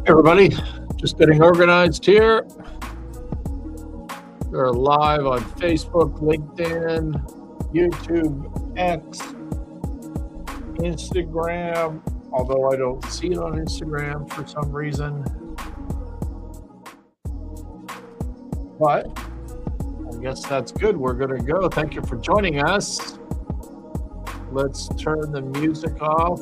Everybody, just getting organized here. We're live on Facebook, LinkedIn, YouTube, X, Instagram, although I don't see it on Instagram for some reason. But I guess that's good. We're going to go. Thank you for joining us. Let's turn the music off.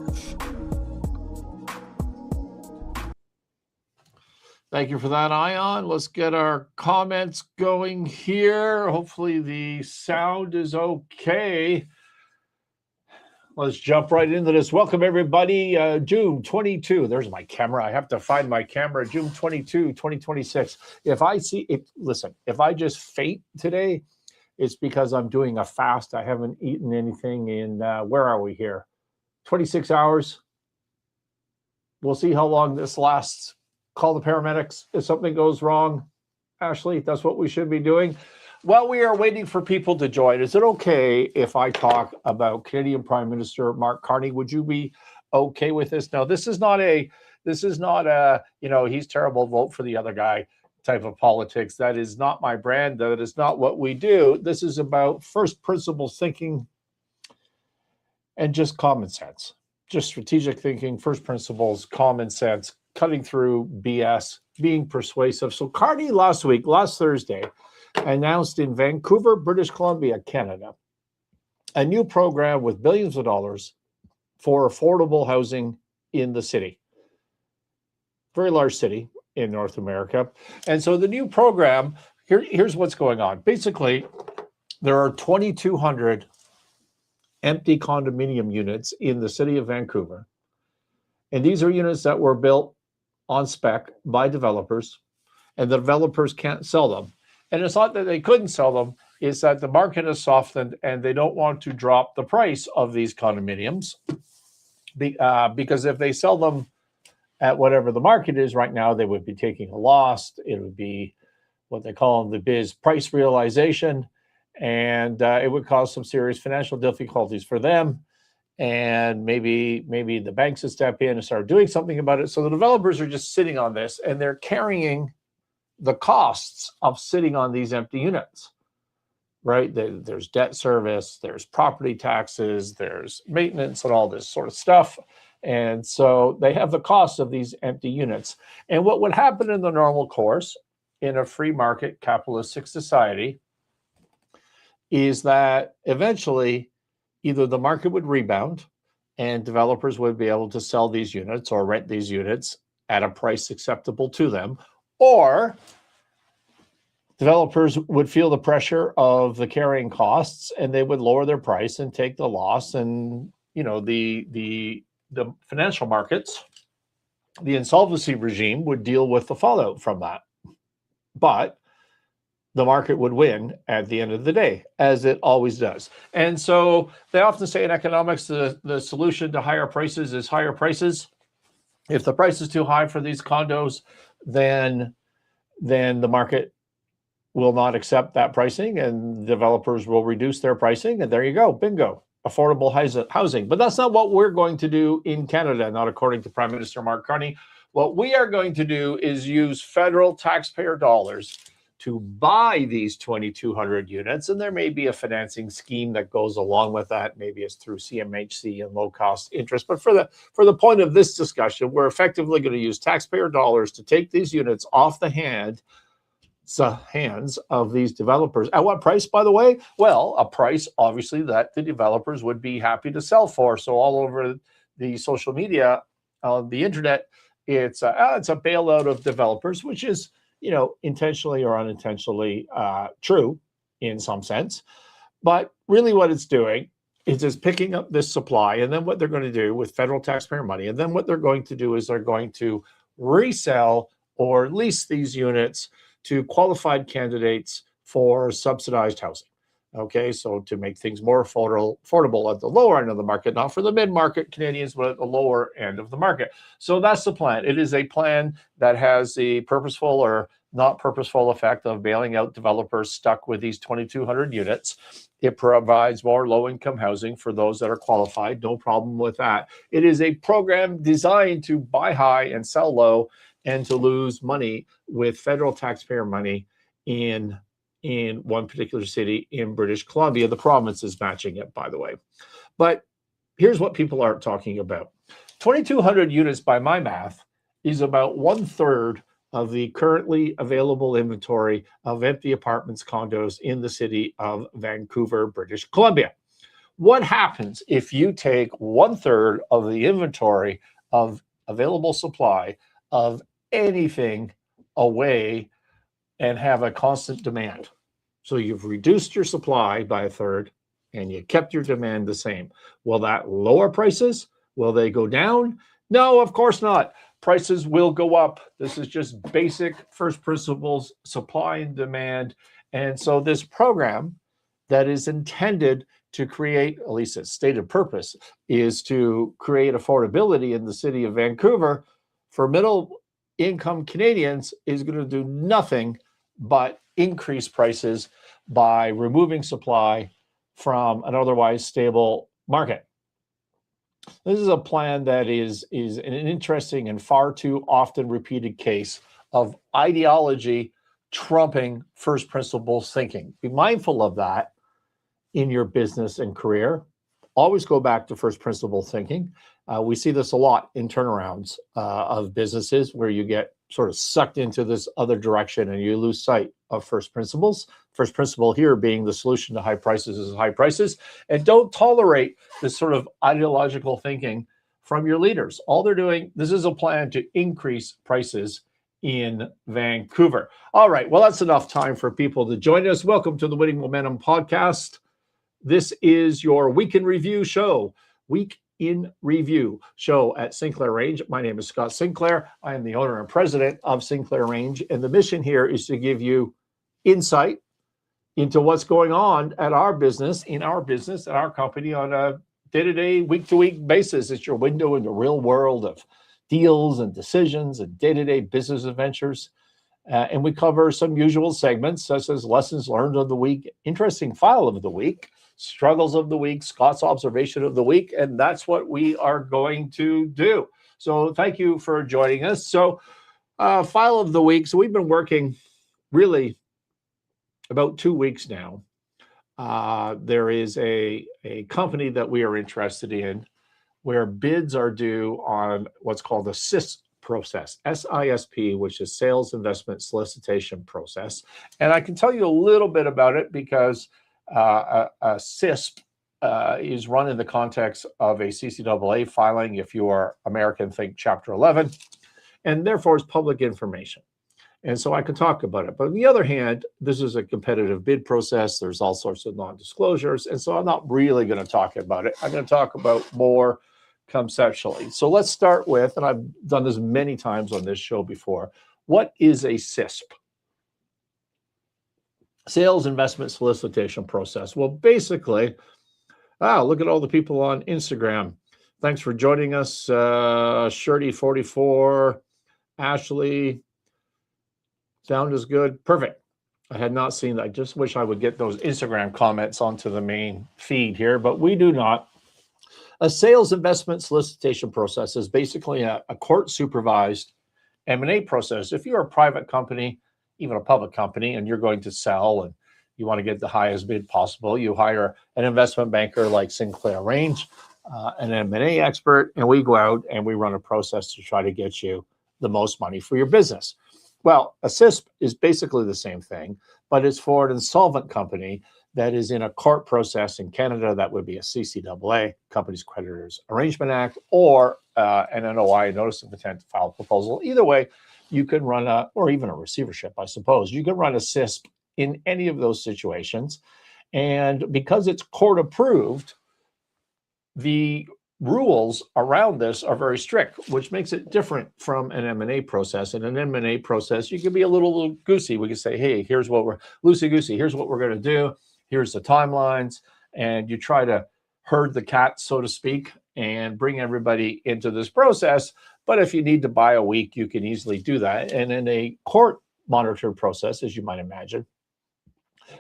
Thank you for that, Ion. Let's get our comments going here. Hopefully the sound is okay. Let's jump right into this. Welcome, everybody. June 22. There's my camera. I have to find my camera. June 22, 2026. If I just faint today, it's because I'm doing a fast. I haven't eaten anything in, where are we here? 26 hours. We'll see how long this lasts. Call the paramedics if something goes wrong. Ashley, that's what we should be doing. While we are waiting for people to join, is it okay if I talk about Canadian Prime Minister Mark Carney? Would you be okay with this? Now, this is not a, he's terrible, vote for the other guy type of politics. That is not my brand. That is not what we do. This is about first principles thinking and just common sense. Just strategic thinking, first principles, common sense, cutting through BS, being persuasive. So Carney last Thursday, announced in Vancouver, British Columbia, Canada, a new program with billions of dollars for affordable housing in the city. Very large city in North America. And so the new program, here's what's going on. Basically, there are 2,200 empty condominium units in the city of Vancouver. And these are units that were built on spec by developers, and the developers can't sell them. And it's not that they couldn't sell them, it's that the market has softened and they don't want to drop the price of these condominiums because if they sell them at whatever the market is right now, they would be taking a loss. It would be what they call in the biz price realization, and it would cause some serious financial difficulties for them. And maybe the banks would step in and start doing something about it. So the developers are just sitting on this, and they're carrying the costs of sitting on these empty units, right? There's debt service, there's property taxes, there's maintenance and all this sort of stuff. And so they have the cost of these empty units. And what would happen in the normal course in a free market capitalistic society is that eventually either the market would rebound and developers would be able to sell these units or rent these units at a price acceptable to them, or developers would feel the pressure of the carrying costs and they would lower their price and take the loss. And, the financial markets, the insolvency regime would deal with the fallout from that. But the market would win at the end of the day, as it always does. And so they often say in economics, the solution to higher prices is higher prices. If the price is too high for these condos, then the market will not accept that pricing and developers will reduce their pricing. And there you go, bingo, affordable housing. But that's not what we're going to do in Canada, not according to Prime Minister Mark Carney. What we are going to do is use federal taxpayer dollars to buy these 2,200 units. And there may be a financing scheme that goes along with that. Maybe it's through CMHC and low cost interest. But for the point of this discussion, we're effectively going to use taxpayer dollars to take these units off the hands of these developers. At what price, by the way? Well, a price, obviously, that the developers would be happy to sell for. So all over the social media, the internet, it's a bailout of developers, which is, intentionally or unintentionally true in some sense. But really what it's doing is just picking up this supply. And then what they're going to do with federal taxpayer money, and then what they're going to do is they're going to resell or lease these units to qualified candidates for subsidized housing. Okay, so to make things more affordable at the lower end of the market, not for the mid-market Canadians, but at the lower end of the market. So that's the plan. It is a plan that has the purposeful or not purposeful effect of bailing out developers stuck with these 2,200 units. It provides more low-income housing for those that are qualified. No problem with that. It is a program designed to buy high and sell low and to lose money with federal taxpayer money in one particular city in British Columbia. The province is matching it, by the way. But here's what people aren't talking about. 2,200 units by my math is about 1/3 of the currently available inventory of empty apartments, condos in the city of Vancouver, British Columbia. What happens if you take 1/3 of the inventory of available supply of anything away and have a constant demand? So you've reduced your supply by 1/3 and you kept your demand the same. Will that lower prices? Will they go down? No, of course not. Prices will go up. This is just basic first principles, supply and demand. And so this program that is intended to create, at least its stated purpose, is to create affordability in the city of Vancouver for middle income Canadians is going to do nothing but increase prices by removing supply from an otherwise stable market. This is a plan that is an interesting and far too often repeated case of ideology trumping first principles thinking. Be mindful of that in your business and career. Always go back to first principle thinking. We see this a lot in turnarounds of businesses where you get sort of sucked into this other direction and you lose sight of first principles. First principle here being the solution to high prices is high prices. And don't tolerate this sort of ideological thinking from your leaders. All they're doing, this is a plan to increase prices in Vancouver. All right, well, that's enough time for people to join us. Welcome to the Winning Momentum podcast. This is your Week in Review show. Week in Review show at Sinclair Range. My name is Scott Sinclair. I am the owner and president of Sinclair Range, and the mission here is to give you insight into what's going on at our business, at our company on a day-to-day, week-to-week basis. It's your window in the real world of deals and decisions and day-to-day business adventures. And we cover some usual segments such as lessons learned of the week, interesting file of the week, struggles of the week, Scott's observation of the week, and that's what we are going to do. So thank you for joining us. So file of the week. So we've been working really about 2 weeks now. There is a company that we are interested in where bids are due on what's called a SISP process, SISP, which is Sales Investment Solicitation Process. And I can tell you a little bit about it because a SISP is run in the context of a CCAA filing if you are American Think Chapter 11, and therefore is public information. And so I can talk about it. But on the other hand, this is a competitive bid process. There's all sorts of non-disclosures. And so I'm not really going to talk about it. I'm going to talk about more conceptually. So let's start with, and I've done this many times on this show before, what is a SISP? Sales Investment Solicitation Process. Well, basically, look at all the people on Instagram. Thanks for joining us. Shirty44, Ashley, sound is good. Perfect. I had not seen that. I just wish I would get those Instagram comments onto the main feed here, but we do not. A sales investment solicitation process is basically a court-supervised M&A process. If you're a private company, even a public company, and you're going to sell and you want to get the highest bid possible, you hire an investment banker like Sinclair Range, an M&A expert, and we go out and we run a process to try to get you the most money for your business. Well, a SISP is basically the same thing, but it's for an insolvent company that is in a court process in Canada. That would be a CCAA, Companies Creditors Arrangement Act, or an NOI, Notice of Intent to File a Proposal. Either way, you can run or even a receivership, I suppose. You can run a SISP in any of those situations. And because it's court approved, the rules around this are very strict, which makes it different from an M&A process. In an M&A process, you can be a little goosey. We can say, hey, here's what we're loosey-goosey. Here's what we're going to do. Here's the timelines. And you try to herd the cats, so to speak, and bring everybody into this process. But if you need to buy a week, you can easily do that. And in a court-monitored process, as you might imagine,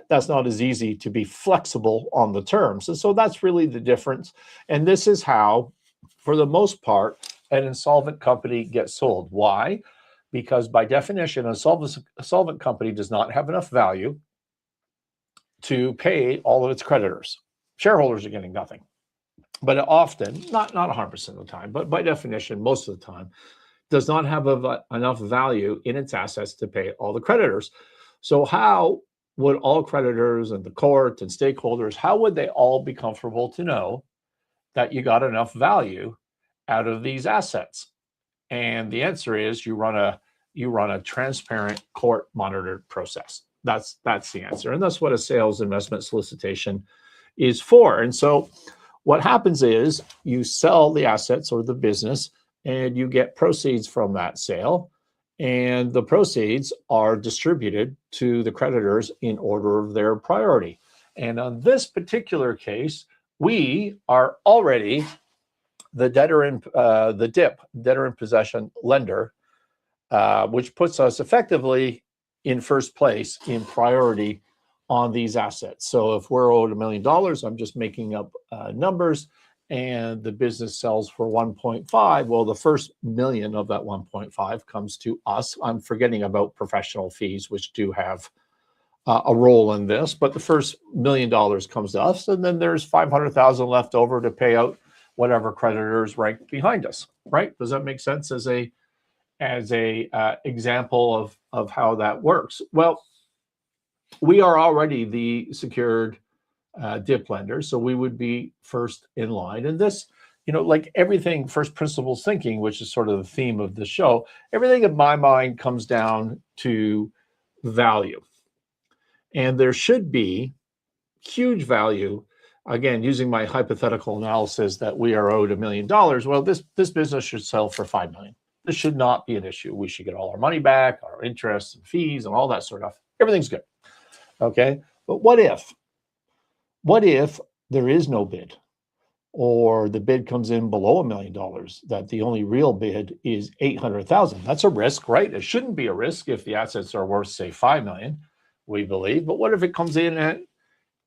that's not as easy to be flexible on the terms. And so that's really the difference. And this is how, for the most part, an insolvent company gets sold. Why? because by definition, a solvent company does not have enough value to pay all of its creditors. Shareholders are getting nothing. But often, not 100% of the time, but by definition, most of the time, does not have enough value in its assets to pay all the creditors. So how would all creditors and the court and stakeholders, how would they all be comfortable to know that you got enough value out of these assets? And the answer is you run a transparent court monitored process. That's the answer. And that's what a sales investment solicitation is for. And so what happens is you sell the assets or the business and you get proceeds from that sale. And the proceeds are distributed to the creditors in order of their priority. And on this particular case, we are already the debtor in debtor in possession lender, which puts us effectively in first place in priority on these assets. So if we're owed $1 million, I'm just making up numbers, and the business sells for 1.5, well, the first million of that 1.5 comes to us. I'm forgetting about professional fees, which do have a role in this, but the first $1 million comes to us, and then there's 500,000 left over to pay out whatever creditors rank behind us, right? Does that make sense as a example of how that works? Well, we are already the secured DIP lender, so we would be first in line. And this, like everything, first principles thinking, which is sort of the theme of the show, everything in my mind comes down to value. And there should be huge value. Again, using my hypothetical analysis that we are owed $1 million, well, this business should sell for $5 million. This should not be an issue. We should get all our money back, our interest and fees and all that sort of stuff. Everything's good. Okay, but what if there is no bid, or the bid comes in below $1 million, that the only real bid is $800,000? That's a risk, right? It shouldn't be a risk if the assets are worth, say, $5 million, we believe. But what if it comes in at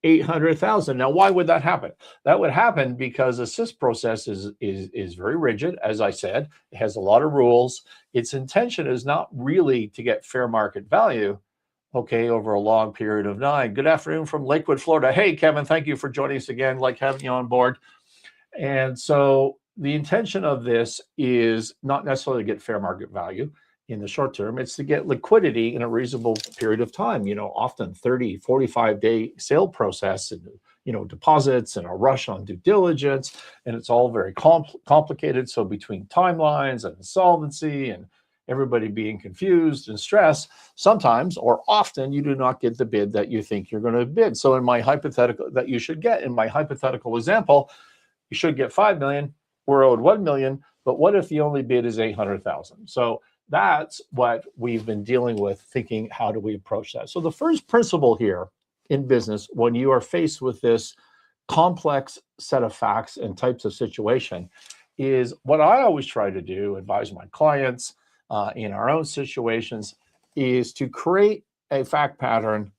$800,000? Now, why would that happen? That would happen because the SIS process is very rigid. As I said, it has a lot of rules. Its intention is not really to get fair market value, okay, over a long period of time. Good afternoon from Lakewood, Florida. Hey, Kevin, thank you for joining us again. Like having you on board. And so the intention of this is not necessarily to get fair market value in the short term. It's to get liquidity in a reasonable period of time, often 30, 45-day sale process, and, deposits and a rush on due diligence. And it's all very complicated. So between timelines and insolvency and everybody being confused and stressed, sometimes or often you do not get the bid that you think you're going to bid. So in my hypothetical example, you should get $5 million. We're owed $1 million, but what if the only bid is $800,000? So that's what we've been dealing with, thinking, how do we approach that? So the first principle here in business, when you are faced with this complex set of facts and types of situation, is what I always try to do, advise my clients, in our own situations, is to create a fact pattern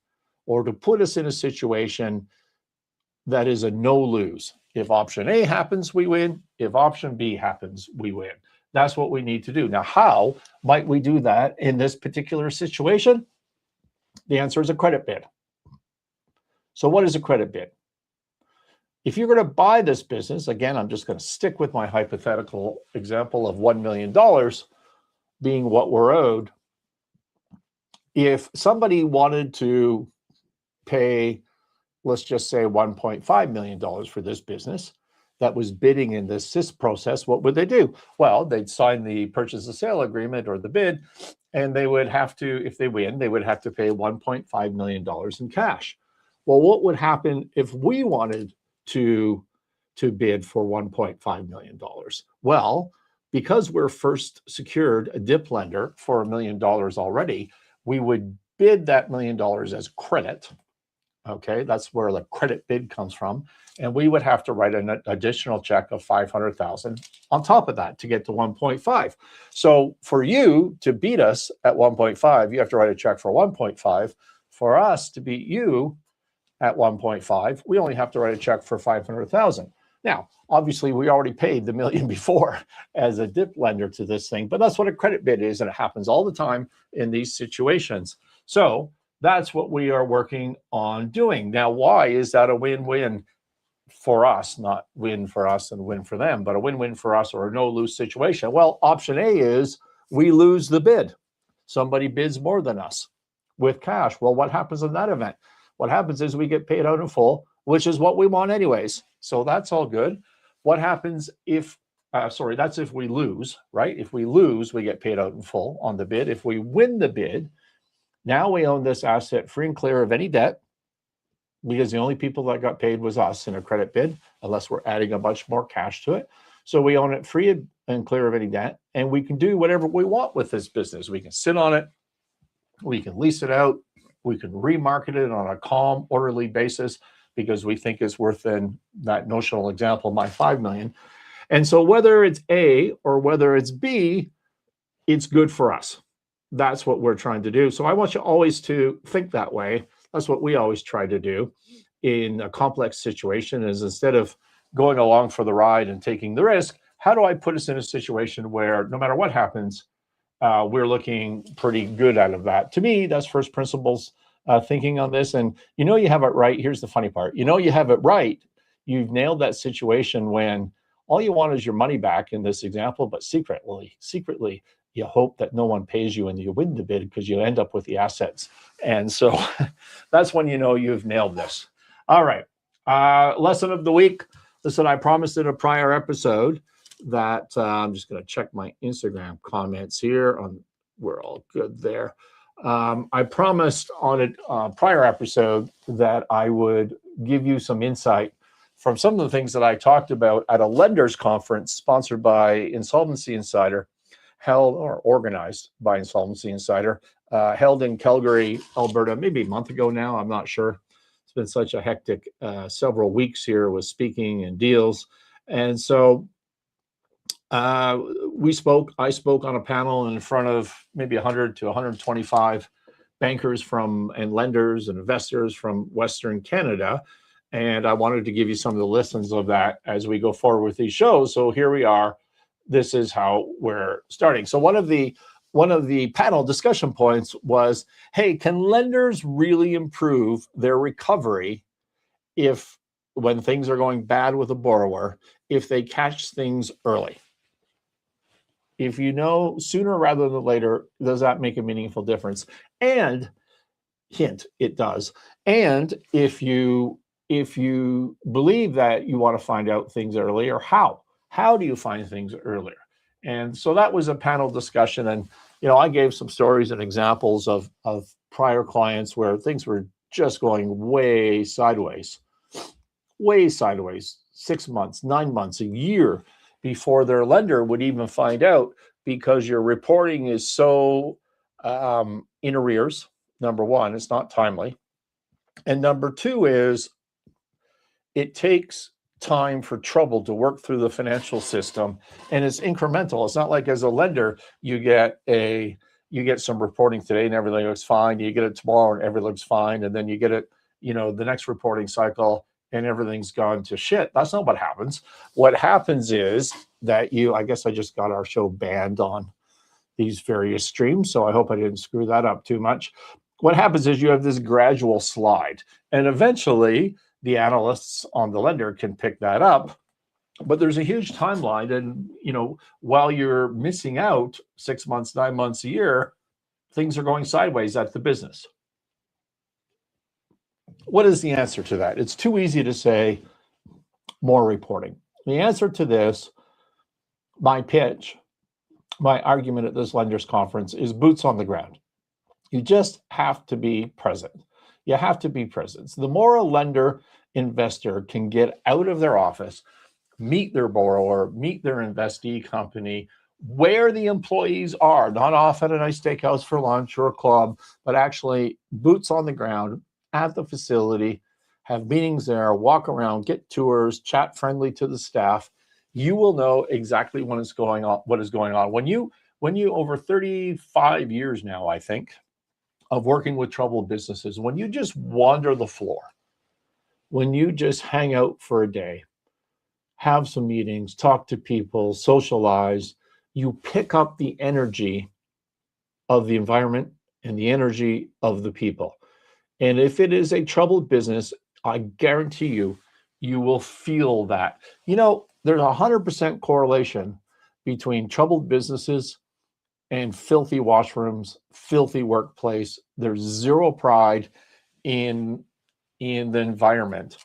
or to put us in a situation that is a no-lose. If option A happens, we win. If option B happens, we win. That's what we need to do. Now, how might we do that in this particular situation? The answer is a credit bid. So what is a credit bid? If you're going to buy this business, again, I'm just going to stick with my hypothetical example of $1 million being what we're owed. If somebody wanted to pay, let's just say $1.5 million for this business that was bidding in this SIS process, what would they do? Well, they'd sign the purchase and sale agreement or the bid, and they would have to, if they win, they would have to pay $1.5 million in cash. Well, what would happen if we wanted to bid for $1.5 million? Well, because we're first secured a DIP lender for $1 million already, we would bid that $1 million as credit. Okay, that's where the credit bid comes from. And we would have to write an additional check of $500,000 on top of that to get to 1.5. So for you to beat us at 1.5, you have to write a check for 1.5. For us to beat you at 1.5, we only have to write a check for $500,000. Now, obviously, we already paid the $1 million before as a dip lender to this thing, but that's what a credit bid is, and it happens all the time in these situations. So that's what we are working on doing. Now, why is that a win-win for us? Not win for us and win for them, but a win-win for us or a no-lose situation. Well, option A is we lose the bid. Somebody bids more than us with cash. Well, what happens in that event? What happens is we get paid out in full, which is what we want anyways. So that's all good. What happens if, that's if we lose, right? If we lose, we get paid out in full on the bid. If we win the bid, now we own this asset free and clear of any debt, because the only people that got paid was us in a credit bid, unless we're adding a bunch more cash to it. So we own it free and clear of any debt, and we can do whatever we want with this business. We can sit on it, we can lease it out, we can remarket it on a calm, orderly basis because we think it's worth, in that notional example, my $5 million. And so whether it's A or whether it's B, it's good for us. That's what we're trying to do. So I want you always to think that way. That's what we always try to do in a complex situation, is instead of going along for the ride and taking the risk, how do I put us in a situation where no matter what happens, we're looking pretty good out of that? To me, that's first principles thinking on this. And you know you have it right. Here's the funny part. You know you have it right. You've nailed that situation when all you want is your money back in this example, but secretly, you hope that no one pays you and you win the bid because you end up with the assets. And so that's when you know you've nailed this. All right. Lesson of the week. Listen, I promised in a prior episode that I'm just going to check my Instagram comments here. We're all good there. I promised on a prior episode that I would give you some insight from some of the things that I talked about at a lenders conference sponsored by Insolvency Insider, held or organized by Insolvency Insider, held in Calgary, Alberta, maybe a month ago now. I'm not sure. It's been such a hectic several weeks here with speaking and deals. And so I spoke on a panel in front of maybe 100 to 125 bankers and lenders and investors from Western Canada. And I wanted to give you some of the lessons of that as we go forward with these shows. So here we are. This is how we're starting. So one of the panel discussion points was, hey, can lenders really improve their recovery when things are going bad with a borrower, if they catch things early? If you know sooner rather than later, does that make a meaningful difference? And hint, it does. And if you believe that you want to find out things earlier, how do you find things earlier? And so that was a panel discussion. And, I gave some stories and examples of prior clients where things were just going way sideways, 6 months, 9 months, a year before their lender would even find out, because your reporting is so in arrears. Number one, it's not timely. And number two is it takes time for trouble to work through the financial system, and it's incremental. It's not like as a lender, you get some reporting today and everything looks fine. You get it tomorrow and everything looks fine. And then you get it, the next reporting cycle and everything's gone to shit. That's not what happens. What happens is that I guess I just got our show banned on these various streams, so I hope I didn't screw that up too much. What happens is you have this gradual slide, and eventually the analysts on the lender can pick that up, but there's a huge timeline. And, while you're missing out 6 months, 9 months, a year, things are going sideways at the business. What is the answer to that? It's too easy to say more reporting. The answer to this, my pitch, my argument at this lenders conference, is boots on the ground. You just have to be present. You have to be present. So the more a lender investor can get out of their office, meet their borrower, meet their investee company, where the employees are, not off at a nice steakhouse for lunch or a club, but actually boots on the ground at the facility, have meetings there, walk around, get tours, chat friendly to the staff, you will know exactly what is going on. When you over 35 years now, I think, of working with troubled businesses, when you just wander the floor, when you just hang out for a day, have some meetings, talk to people, socialize. You pick up the energy of the environment and the energy of the people. And if it is a troubled business, I guarantee you, you will feel that. There's 100% correlation between troubled businesses and filthy washrooms, filthy workplace. There's zero pride in the environment.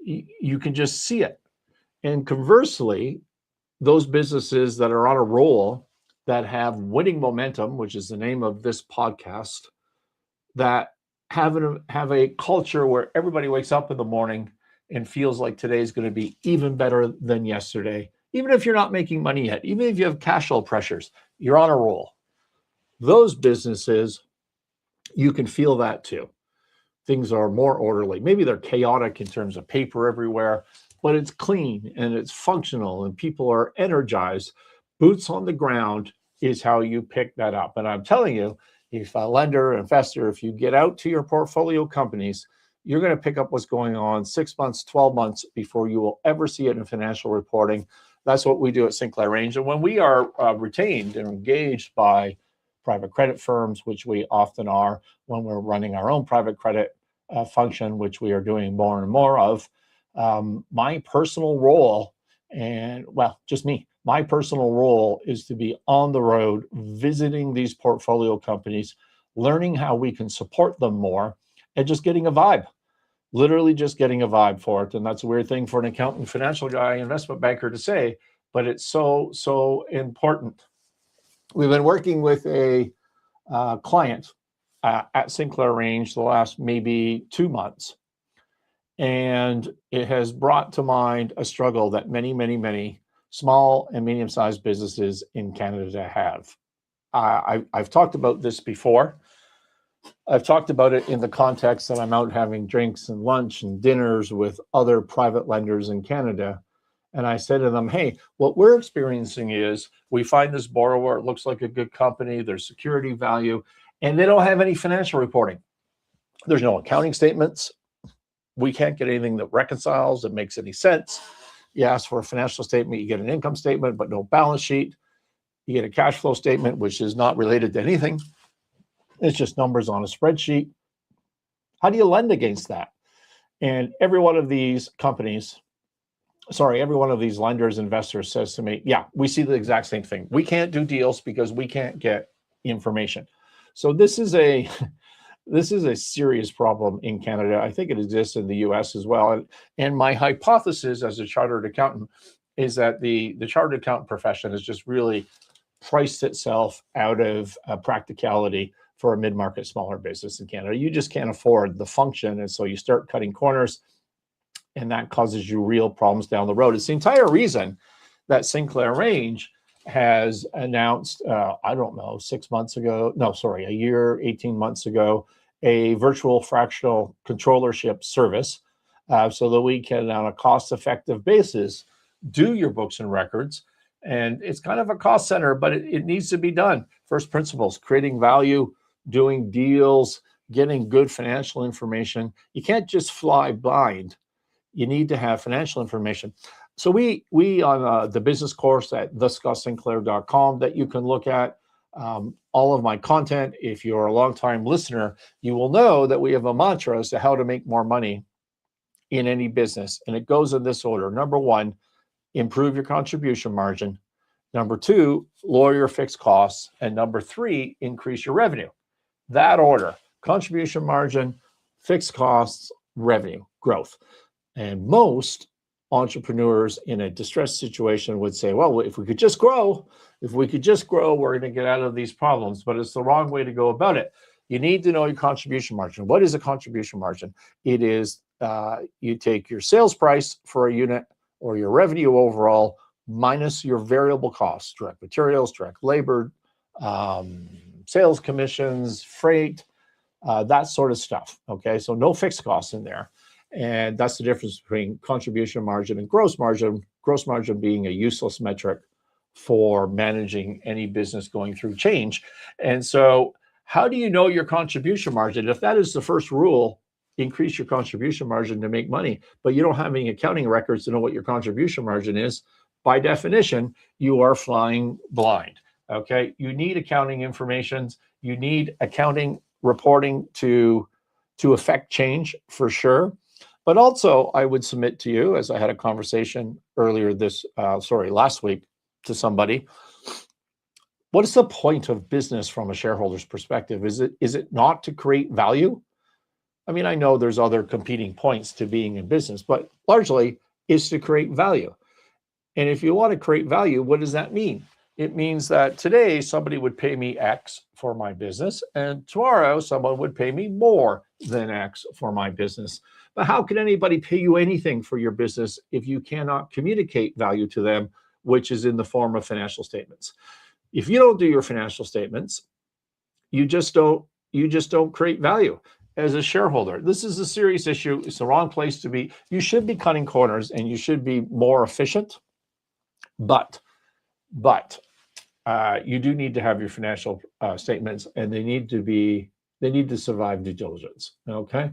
You can just see it. And conversely, those businesses that are on a roll, that have winning momentum, which is the name of this podcast, that have a culture where everybody wakes up in the morning and feels like today is going to be even better than yesterday. Even if you're not making money yet, even if you have cash flow pressures, you're on a roll. Those businesses, you can feel that too. Things are more orderly. Maybe they're chaotic in terms of paper everywhere, but it's clean and it's functional and people are energized. Boots on the ground is how you pick that up. And I'm telling you, if a lender, investor, if you get out to your portfolio companies, you're going to pick up what's going on 6 months, 12 months before you will ever see it in financial reporting. That's what we do at Sinclair Range. And when we are retained and engaged by private credit firms, which we often are, when we're running our own private credit function, which we are doing more and more of, my personal role, my personal role is to be on the road, visiting these portfolio companies, learning how we can support them more, and just getting a vibe, literally just getting a vibe for it. And that's a weird thing for an accountant, financial guy, investment banker to say, but it's so, so important. We've been working with a client at Sinclair Range the last maybe 2 months. And it has brought to mind a struggle that many, many, many small and medium-sized businesses in Canada have. I've talked about this before. I've talked about it in the context that I'm out having drinks and lunch and dinners with other private lenders in Canada. And I said to them, hey, what we're experiencing is we find this borrower, it looks like a good company, there's security value, and they don't have any financial reporting. There's no accounting statements. We can't get anything that reconciles, that makes any sense. You ask for a financial statement, you get an income statement, but no balance sheet. You get a cash flow statement, which is not related to anything. It's just numbers on a spreadsheet. How do you lend against that? And every one of these lenders, investors says to me, yeah, we see the exact same thing. We can't do deals because we can't get information. So this is a serious problem in Canada. I think it exists in the US as well. And my hypothesis as a chartered accountant is that the chartered accountant profession has just really priced itself out of practicality for a mid-market smaller business in Canada. You just can't afford the function. And so you start cutting corners, and that causes you real problems down the road. It's the entire reason that Sinclair Range has announced, a year, 18 months ago, a virtual fractional controllership service so that we can, on a cost-effective basis, do your books and records. And it's kind of a cost center, but it needs to be done. First principles, creating value, doing deals, getting good financial information. You can't just fly blind. You need to have financial information. So we on the business course at thescottsinclair.com that you can look at, all of my content. If you're a longtime listener, you will know that we have a mantra as to how to make more money in any business. And it goes in this order. Number one, improve your contribution margin. Number two, lower your fixed costs. And number three, increase your revenue. That order: contribution margin, fixed costs, revenue, growth. And most entrepreneurs in a distressed situation would say, well, if we could just grow, we're going to get out of these problems. But it's the wrong way to go about it. You need to know your contribution margin. What is a contribution margin? It is you take your sales price for a unit or your revenue overall minus your variable costs, direct materials, direct labor, sales commissions, freight, that sort of stuff. Okay, so no fixed costs in there. And that's the difference between contribution margin and gross margin being a useless metric for managing any business going through change. And so how do you know your contribution margin? If that is the first rule increase your contribution margin to make money, but you don't have any accounting records to know what your contribution margin is, by definition, you are flying blind. Okay, you need accounting information. You need accounting reporting to affect change for sure. But also, I would submit to you, as I had a conversation earlier last week to somebody, what is the point of business from a shareholder's perspective? Is it not to create value? I mean, I know there's other competing points to being in business, but largely it's to create value. And if you want to create value, what does that mean? It means that today somebody would pay me X for my business, and tomorrow someone would pay me more than X for my business. But how can anybody pay you anything for your business if you cannot communicate value to them, which is in the form of financial statements? If you don't do your financial statements, you just don't create value as a shareholder. This is a serious issue. It's the wrong place to be. You should be cutting corners and you should be more efficient. But you do need to have your financial statements, and they need to survive due diligence. Okay.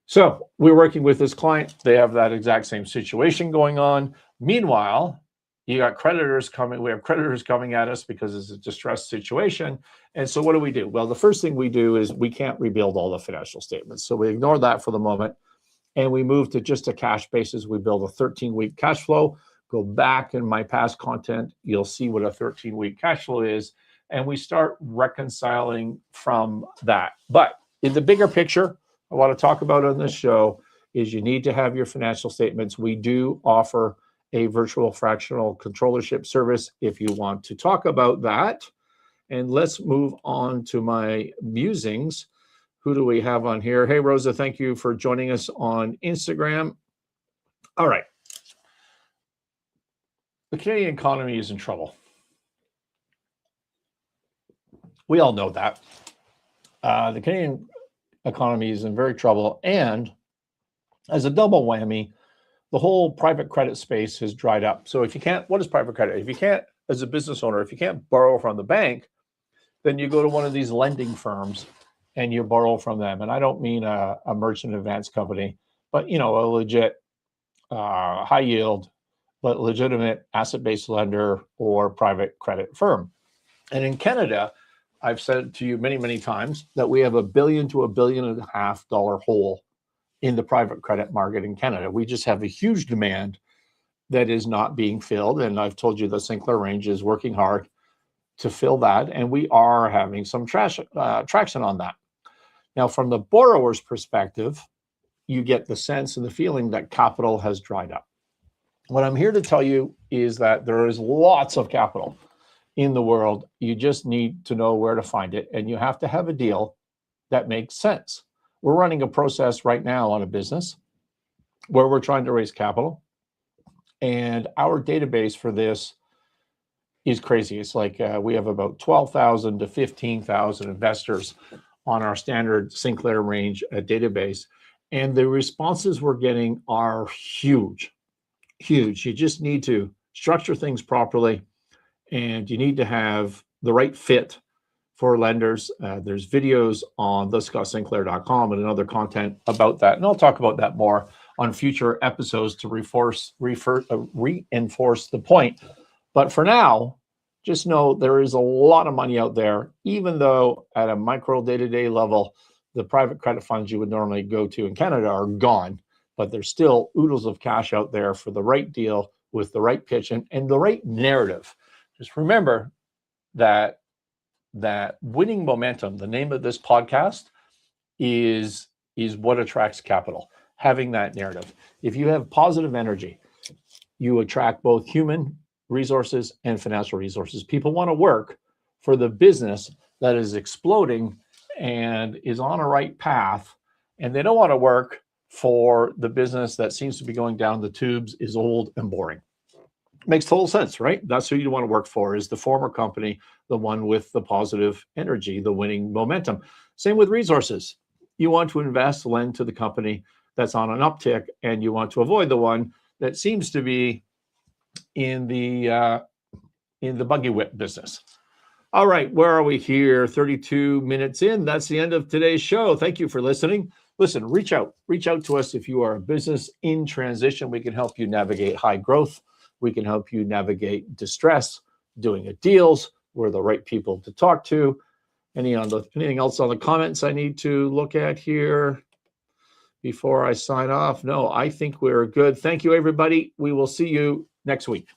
So we're working with this client. They have that exact same situation going on. Meanwhile, you got creditors coming. We have creditors coming at us because it's a distressed situation. And so what do? Well, the first thing we do is we can't rebuild all the financial statements. So we ignore that for the moment, and we move to just a cash basis. We build a 13-week cash flow. Go back in my past content, you'll see what a 13-week cash flow is, and we start reconciling from that. But in the bigger picture, I want to talk about on this show is you need to have your financial statements. We do offer a virtual fractional controllership service if you want to talk about that. And let's move on to my musings. Who do we have on here? Hey, Rosa, thank you for joining us on Instagram. All right. The Canadian economy is in trouble. We all know that. The Canadian economy is in very trouble. And as a double whammy, the whole private credit space has dried up. So if you can't, what is private credit? If you can't, as a business owner, if you can't borrow from the bank, then you go to one of these lending firms and you borrow from them. And I don't mean a merchant advance company, but, a legit high yield, but legitimate asset-based lender or private credit firm. And in Canada, I've said to you many, many times that we have $1 billion to $1.5 billion hole in the private credit market in Canada. We just have a huge demand that is not being filled. And I've told you the Sinclair range is working hard to fill that. And we are having some traction on that. Now, from the borrower's perspective, you get the sense and the feeling that capital has dried up. What I'm here to tell you is that there is lots of capital in the world. You just need to know where to find it, and you have to have a deal that makes sense. We're running a process right now on a business where we're trying to raise capital, and our database for this is crazy. It's like we have about 12,000 to 15,000 investors on our standard Sinclair range database, and the responses we're getting are huge. You just need to structure things properly, and you need to have the right fit for lenders. There's videos on thescottsinclair.com and other content about that, and I'll talk about that more on future episodes to reinforce the point. But for now, just know there is a lot of money out there, even though at a micro day-to-day level, the private credit funds you would normally go to in Canada are gone. But there's still oodles of cash out there for the right deal with the right pitch and the right narrative. Just remember that winning momentum, the name of this podcast, is what attracts capital, having that narrative. If you have positive energy, you attract both human resources and financial resources. People want to work for the business that is exploding and is on a right path, and they don't want to work for the business that seems to be going down the tubes, is old and boring. Makes total sense, right? That's who you want to work for, is the former company, the one with the positive energy, the winning momentum. Same with resources. You want to invest, lend to the company that's on an uptick, and you want to avoid the one that seems to be in the buggy whip business. All right, where are we here? 32 minutes in. That's the end of today's show. Thank you for listening. listen, reach out to us if you are a business in transition. We can help you navigate high growth. We can help you navigate distress, doing deals. We're the right people to talk to. Anything else on the comments I need to look at here before I sign off? No, I think we're good. Thank you, everybody. We will see you next week.